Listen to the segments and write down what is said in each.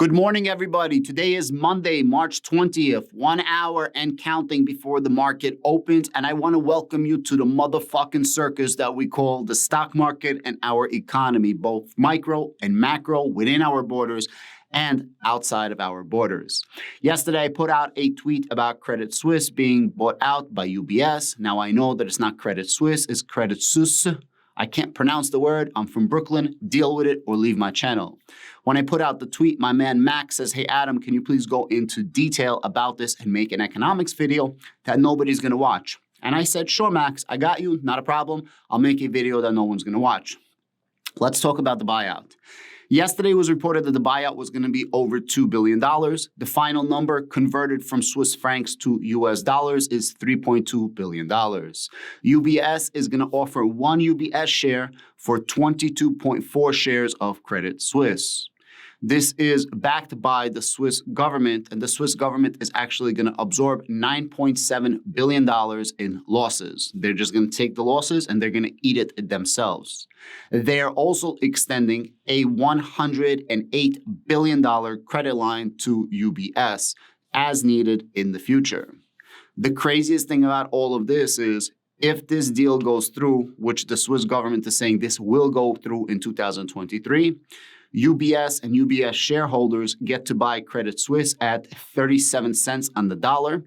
Good morning, everybody. Today is Monday, March 20th, 1 hour and counting before the market opens. And I want to welcome you to the motherfucking circus that we call the stock market and our economy, both micro and macro within our borders and outside of our borders. Yesterday, I put out a tweet about Credit Suisse being bought out by UBS. Now, I know that it's not Credit Suisse, it's Credit Suisse. I can't pronounce the word. I'm from Brooklyn. Deal with it or leave my channel. When I put out the tweet, my man Max says, hey, Adam, can you please go into detail about this and make an economics video that nobody's going to watch? And I said, sure, Max, I got you. Not a problem. I'll make a video that no one's going to watch. Let's talk about the buyout. Yesterday, it was reported that the buyout was going to be over $2 billion. The final number converted from Swiss francs to US dollars is $3.2 billion. UBS is going to offer one UBS share for 22.4 shares of Credit Suisse. This is backed by the Swiss government, and the Swiss government is actually going to absorb $9.7 billion in losses. They're just going to take the losses and they're going to eat it themselves. They are also extending a $108 billion credit line to UBS as needed in the future. The craziest thing about all of this is if this deal goes through, which the Swiss government is saying this will go through in 2023, UBS and UBS shareholders get to buy Credit Suisse at 37 cents on the dollar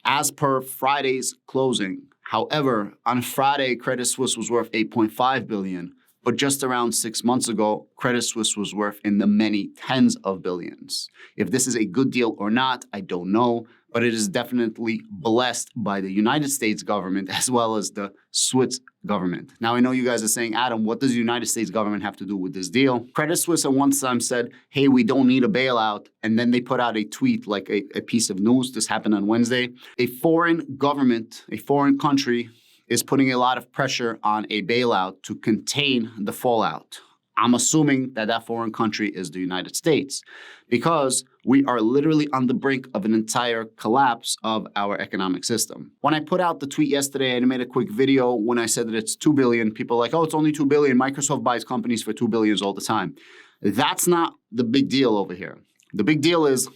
as per Friday's closing. However, on Friday, Credit Suisse was worth $8.5 billion, but just around 6 months ago, Credit Suisse was worth in the many tens of billions. If this is a good deal or not, I don't know, but it is definitely blessed by the United States government as well as the Swiss government. Now, I know you guys are saying, Adam, what does the United States government have to do with this deal? Credit Suisse at one time said, hey, we don't need a bailout. And then they put out a tweet like a piece of news. This happened on Wednesday. A foreign government, a foreign country is putting a lot of pressure on a bailout to contain the fallout. I'm assuming that that foreign country is the United States because we are literally on the brink of an entire collapse of our economic system. When I put out the tweet yesterday, I made a quick video when I said that it's $2 billion. People are like, oh, it's only $2 billion. Microsoft buys companies for $2 billion all the time. That's not the big deal over here. The big deal is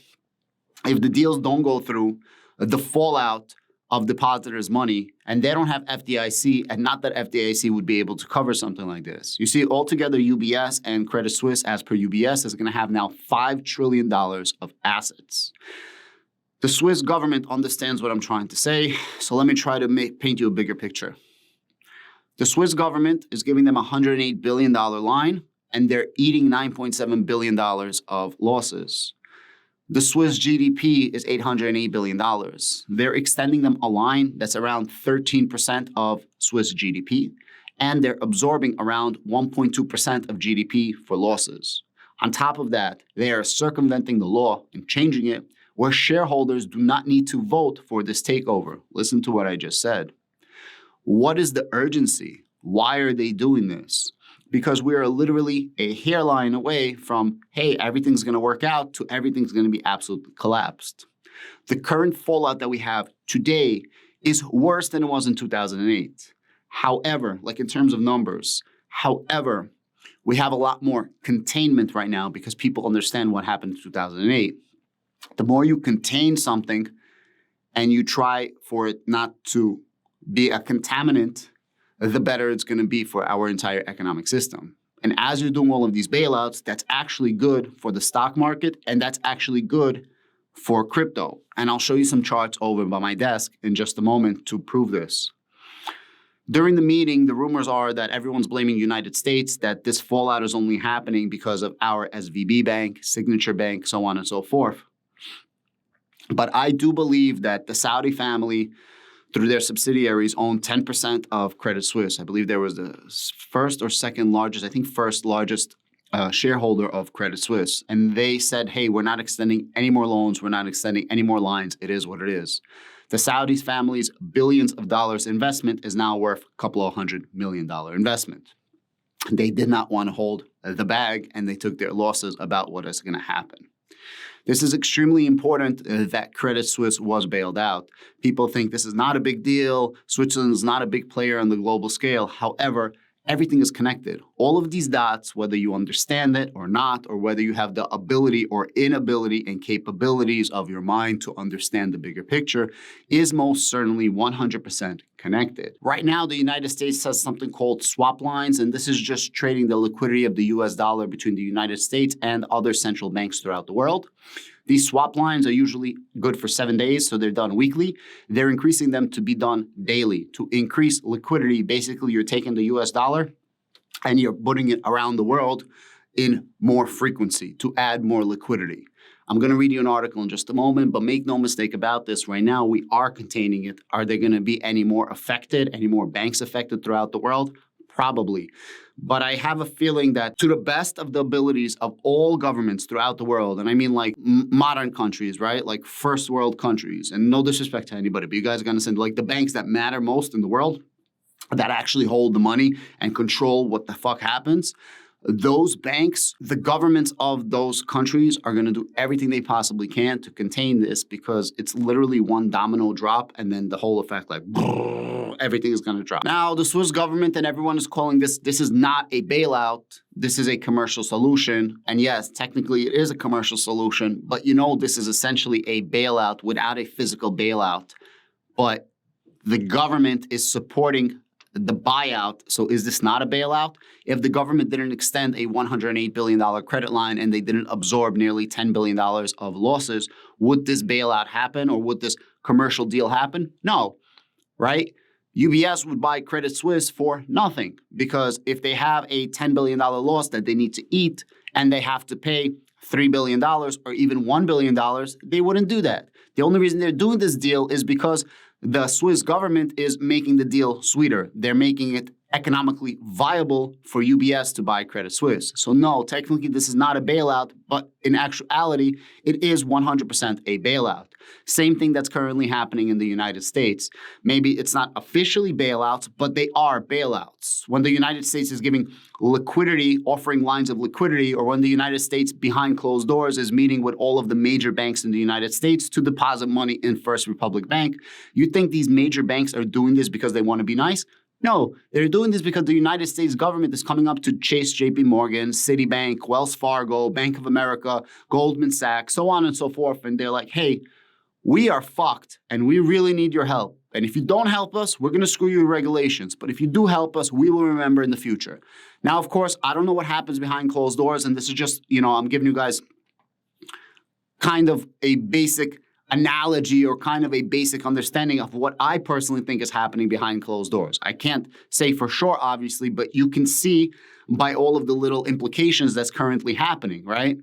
if the deals don't go through, the fallout of depositors' money, and they don't have FDIC, and not that FDIC would be able to cover something like this. You see, altogether, UBS and Credit Suisse, as per UBS, is going to have now $5 trillion of assets. The Swiss government understands what I'm trying to say, so let me try to paint you a bigger picture. The Swiss government is giving them a $108 billion line, and they're eating $9.7 billion of losses. The Swiss GDP is $808 billion. They're extending them a line that's around 13% of Swiss GDP, and they're absorbing around 1.2% of GDP for losses. On top of that, they are circumventing the law and changing it where shareholders do not need to vote for this takeover. Listen to what I just said. What is the urgency? Why are they doing this? Because we are literally a hairline away from, hey, everything's going to work out to everything's going to be absolutely collapsed. The current fallout that we have today is worse than it was in 2008. However, like in terms of numbers, we have a lot more containment right now because people understand what happened in 2008. The more you contain something and you try for it not to be a contaminant, the better it's going to be for our entire economic system. And as you're doing all of these bailouts, that's actually good for the stock market, and that's actually good for crypto. And I'll show you some charts over by my desk in just a moment to prove this. During the meeting, the rumors are that everyone's blaming United States, that this fallout is only happening because of our SVB bank, Signature Bank, so on and so forth. But I do believe that the Saudi family, through their subsidiaries, own 10% of Credit Suisse. I believe there was the first or second largest, I think first largest shareholder of Credit Suisse. And they said, hey, we're not extending any more loans. We're not extending any more lines. It is what it is. The Saudis family's billions of dollars investment is now worth a couple of $100 million investment. They did not want to hold the bag, and they took their losses about what is going to happen. This is extremely important that Credit Suisse was bailed out. People think this is not a big deal. Switzerland is not a big player on the global scale. However, Everything is connected. All of these dots, whether you understand it or not, or whether you have the ability or inability and capabilities of your mind to understand the bigger picture, is most certainly 100% connected. Right now, the United States has something called swap lines, and this is just trading the liquidity of the US dollar between the United States and other central banks throughout the world. These swap lines are usually good for 7 days, so they're done weekly. They're increasing them to be done daily to increase liquidity. Basically, you're taking the US dollar and you're putting it around the world in more frequency to add more liquidity. I'm going to read you an article in just a moment, but make no mistake about this. Right now, we are containing it. Are there going to be any more affected, any more banks affected throughout the world? Probably. But I have a feeling that to the best of the abilities of all governments throughout the world, and I mean like modern countries, right? Like first world countries, and no disrespect to anybody, but you guys are going to send like the banks that matter most in the world, that actually hold the money and control what the fuck happens. Those banks, the governments of those countries are going to do everything they possibly can to contain this, because it's literally one domino drop and then the whole effect, like everything is going to drop. Now, the Swiss government and everyone is calling this is not a bailout. This is a commercial solution. And yes, technically it is a commercial solution, but you know, this is essentially a bailout without a physical bailout. But the government is supporting the buyout. So is this not a bailout? If the government didn't extend a $108 billion credit line and they didn't absorb nearly $10 billion of losses, would this bailout happen, or would this commercial deal happen? No, right? UBS would buy Credit Suisse for nothing, because if they have a $10 billion loss that they need to eat and they have to pay $3 billion or even $1 billion, they wouldn't do that. The only reason they're doing this deal is because the Swiss government is making the deal sweeter. They're making it economically viable for UBS to buy Credit Suisse. So no, technically this is not a bailout, but in actuality, it is 100% a bailout. Same thing that's currently happening in the United States. Maybe it's not officially bailouts, but they are bailouts. When the United States is giving liquidity, offering lines of liquidity, or when the United States behind closed doors is meeting with all of the major banks in the United States to deposit money in First Republic Bank, you think these major banks are doing this because they want to be nice? No, they're doing this because the United States government is coming up to Chase, JP Morgan, Citibank, Wells Fargo, Bank of America, Goldman Sachs, so on and so forth. And they're like, hey, we are fucked and we really need your help. And if you don't help us, we're going to screw you in regulations. But if you do help us, we will remember in the future. Now, of course, I don't know what happens behind closed doors. And this is just, I'm giving you guys kind of a basic analogy or kind of a basic understanding of what I personally think is happening behind closed doors. I can't say for sure, obviously, but you can see by all of the little implications that's currently happening, right?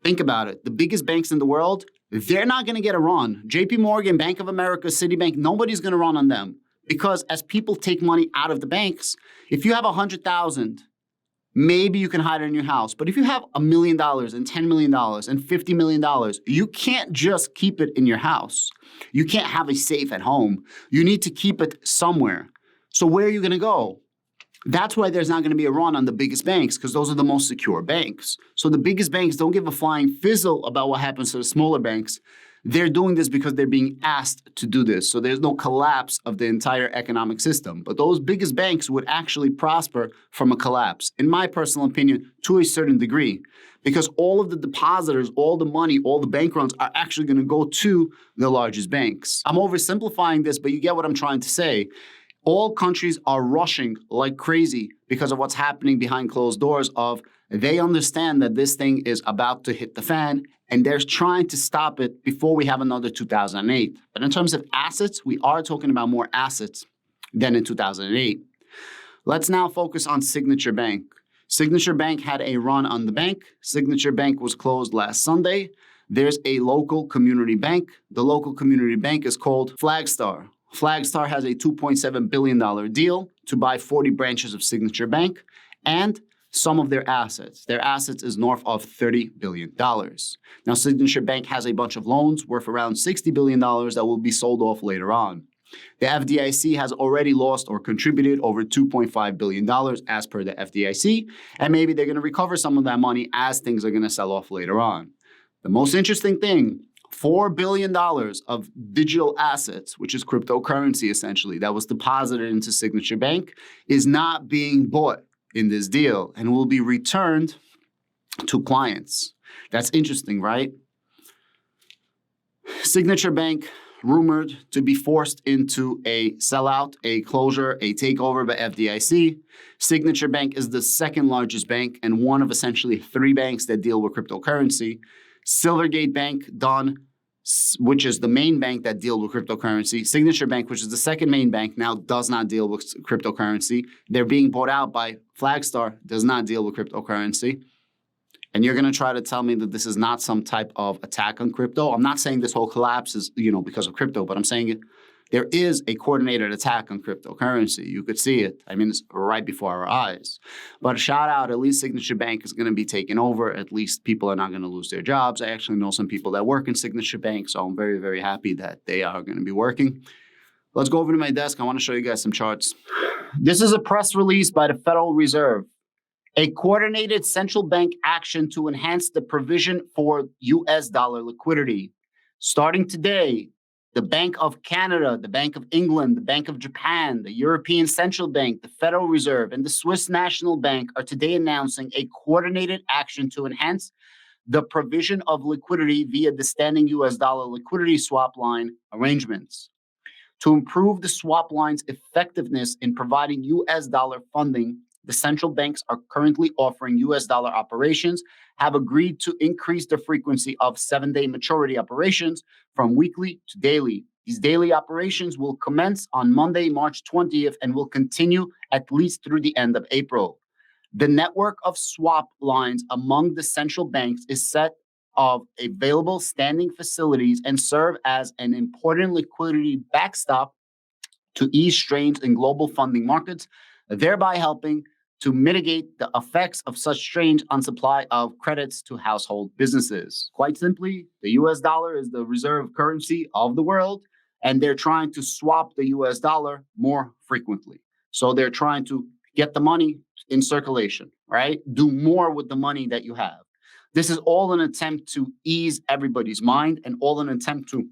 Think about it. The biggest banks in the world, they're not going to get a run. JP Morgan, Bank of America, Citibank, nobody's going to run on them, because as people take money out of the banks, if you have 100,000, maybe you can hide it in your house. But if you have $1 million and $10 million and $50 million, you can't just keep it in your house. You can't have a safe at home. You need to keep it somewhere. So where are you going to go? That's why there's not going to be a run on the biggest banks, because those are the most secure banks. So the biggest banks don't give a flying fizzle about what happens to the smaller banks. They're doing this because they're being asked to do this. So there's no collapse of the entire economic system. But those biggest banks would actually prosper from a collapse, in my personal opinion, to a certain degree. Because all of the depositors, all the money, all the bank runs are actually going to go to the largest banks. I'm oversimplifying this, but you get what I'm trying to say. All countries are rushing like crazy because of what's happening behind closed doors. They understand that this thing is about to hit the fan, and they're trying to stop it before we have another 2008. But in terms of assets, we are talking about more assets than in 2008. Let's now focus on Signature Bank. Signature Bank had a run on the bank. Signature Bank was closed last Sunday. There's a local community bank. The local community bank is called Flagstar. Flagstar has a $2.7 billion deal to buy 40 branches of Signature Bank and some of their assets. Their assets is north of $30 billion. Now, Signature Bank has a bunch of loans worth around $60 billion that will be sold off later on. The FDIC has already lost or contributed over $2.5 billion as per the FDIC, and maybe they're going to recover some of that money as things are going to sell off later on. The most interesting thing, $4 billion of digital assets, which is cryptocurrency essentially, that was deposited into Signature Bank, is not being bought in this deal and will be returned to clients. That's interesting, right? Signature Bank rumored to be forced into a sellout, a closure, a takeover by FDIC. Signature Bank is the second largest bank and one of essentially 3 banks that deal with cryptocurrency. Silvergate Bank done, which is the main bank that deals with cryptocurrency. Signature Bank, which is the second main bank, now does not deal with cryptocurrency. They're being bought out by Flagstar, does not deal with cryptocurrency. And you're going to try to tell me that this is not some type of attack on crypto. I'm not saying this whole collapse is, because of crypto, but I'm saying there is a coordinated attack on cryptocurrency. You could see it. I mean, it's right before our eyes. But a shout out, at least Signature Bank is going to be taken over. At least people are not going to lose their jobs. I actually know some people that work in Signature Bank, so I'm very, very happy that they are going to be working. Let's go over to my desk. I want to show you guys some charts. This is a press release by the Federal Reserve. A coordinated central bank action to enhance the provision for US dollar liquidity. Starting today, the Bank of Canada, the Bank of England, the Bank of Japan, the European Central Bank, the Federal Reserve, and the Swiss National Bank are today announcing a coordinated action to enhance the provision of liquidity via the standing US dollar liquidity swap line arrangements. To improve the swap line's effectiveness in providing US dollar funding, the central banks are currently offering US dollar operations, have agreed to increase the frequency of 7-day maturity operations from weekly to daily. These daily operations will commence on Monday, March 20th, and will continue at least through the end of April. The network of swap lines among the central banks is set of available standing facilities and serve as an important liquidity backstop to ease strains in global funding markets, thereby helping to mitigate the effects of such strains on supply of credits to household businesses. Quite simply, the US dollar is the reserve currency of the world, and they're trying to swap the US dollar more frequently. So they're trying to get the money in circulation, right? Do more with the money that you have. This is all an attempt to ease everybody's mind and all an attempt to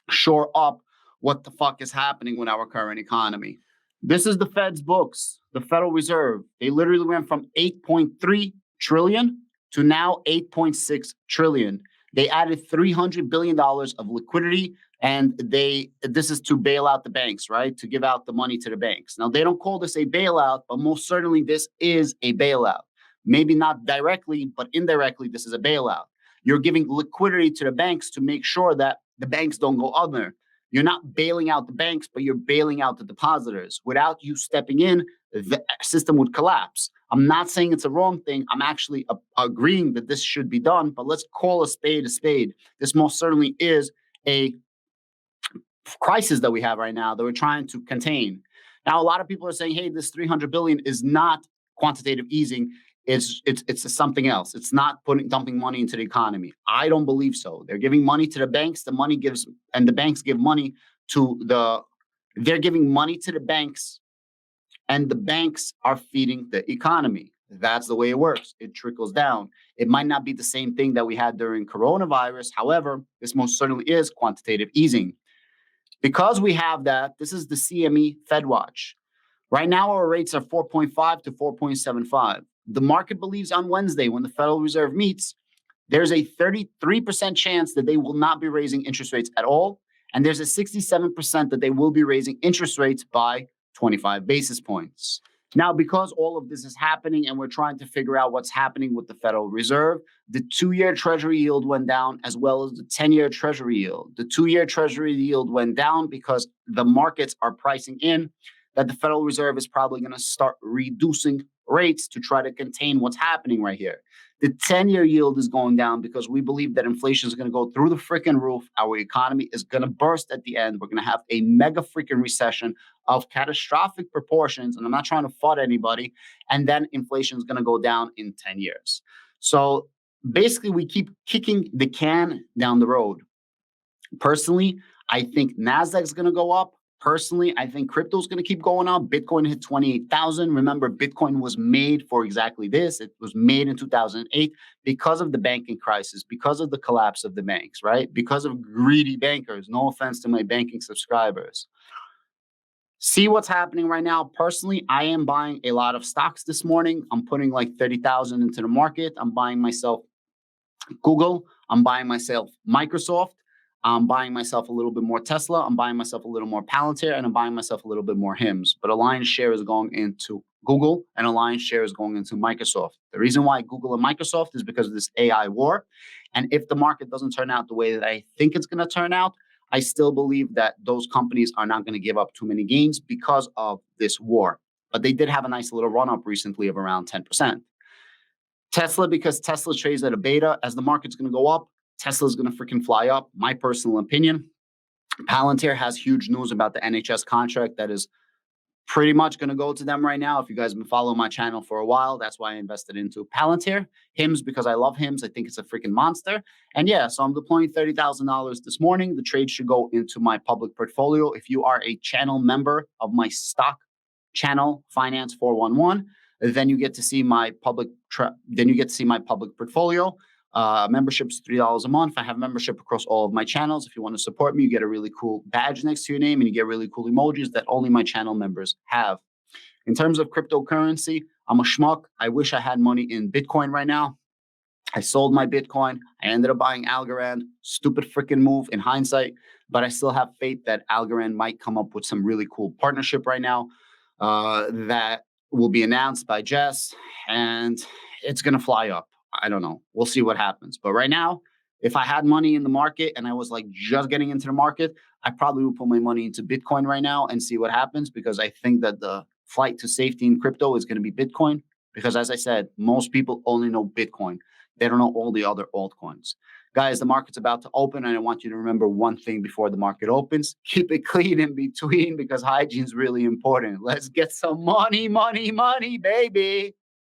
shore up what the fuck is happening with our current economy. This is the Fed's books, the Federal Reserve. They literally went from 8.3 trillion to now 8.6 trillion. They added $300 billion of liquidity, and this is to bail out the banks, right? To give out the money to the banks. Now, they don't call this a bailout, but most certainly this is a bailout. Maybe not directly, but indirectly, this is a bailout. You're giving liquidity to the banks to make sure that the banks don't go under. You're not bailing out the banks, but you're bailing out the depositors. Without you stepping in, the system would collapse. I'm not saying it's a wrong thing. I'm actually agreeing that this should be done, but let's call a spade a spade. This most certainly is a crisis that we have right now that we're trying to contain. Now, a lot of people are saying, hey, this 300 billion is not quantitative easing. It's something else. It's not dumping money into the economy. I don't believe so. They're giving money to the banks. The banks give money to they're giving money to the banks, and the banks are feeding the economy. That's the way it works. It trickles down. It might not be the same thing that we had during coronavirus. However, this most certainly is quantitative easing. Because we have that, this is the CME FedWatch. Right now, our rates are 4.5 to 4.75. The market believes on Wednesday, when the Federal Reserve meets, there's a 33% chance that they will not be raising interest rates at all. And there's a 67% that they will be raising interest rates by 25 basis points. Now, because all of this is happening and we're trying to figure out what's happening with the Federal Reserve, the 2-year Treasury yield went down as well as the 10-year Treasury yield. The 2-year Treasury yield went down because the markets are pricing in that the Federal Reserve is probably going to start reducing rates to try to contain what's happening right here. The 10-year yield is going down because we believe that inflation is going to go through the freaking roof. Our economy is going to burst at the end. We're going to have a mega freaking recession of catastrophic proportions. And I'm not trying to FUD anybody. And then inflation is going to go down in 10 years. So basically, we keep kicking the can down the road. Personally, I think NASDAQ is going to go up. Personally, I think crypto is going to keep going up. Bitcoin hit 28,000. Remember, Bitcoin was made for exactly this. It was made in 2008 because of the banking crisis, because of the collapse of the banks, right? Because of greedy bankers. No offense to my banking subscribers. See what's happening right now. Personally, I am buying a lot of stocks this morning. I'm putting like 30,000 into the market. I'm buying myself Google. I'm buying myself Microsoft. I'm buying myself a little bit more Tesla. I'm buying myself a little more Palantir, and I'm buying myself a little bit more HIMS. But a lion's share is going into Google, and a lion's share is going into Microsoft. The reason why Google and Microsoft is because of this AI war. And if the market doesn't turn out the way that I think it's going to turn out, I still believe that those companies are not going to give up too many gains because of this war. But they did have a nice little run up recently of around 10%. Tesla, because Tesla trades at a beta, as the market's going to go up, Tesla's going to freaking fly up. My personal opinion. Palantir has huge news about the NHS contract that is pretty much going to go to them right now. If you guys have been following my channel for a while, that's why I invested into Palantir. HIMS, because I love HIMS. I think it's a freaking monster. And yeah, so I'm deploying $30,000 this morning. The trade should go into my public portfolio. If you are a channel member of my stock channel, Finance 411, then you get to see my public portfolio. Membership's $3 a month. I have membership across all of my channels. If you want to support me, you get a really cool badge next to your name and you get really cool emojis that only my channel members have. In terms of cryptocurrency, I'm a schmuck. I wish I had money in Bitcoin right now. I sold my Bitcoin. I ended up buying Algorand. Stupid freaking move in hindsight, but I still have faith that Algorand might come up with some really cool partnership right now that will be announced by Jess, and it's going to fly up. I don't know. We'll see what happens. But right now, if I had money in the market and I was like just getting into the market, I probably would put my money into Bitcoin right now and see what happens, because I think that the flight to safety in crypto is going to be Bitcoin. Because as I said, most people only know Bitcoin. They don't know all the other altcoins. Guys, the market's about to open, and I want you to remember one thing before the market opens. Keep it clean in between, because hygiene is really important. Let's get some money, money, money, baby.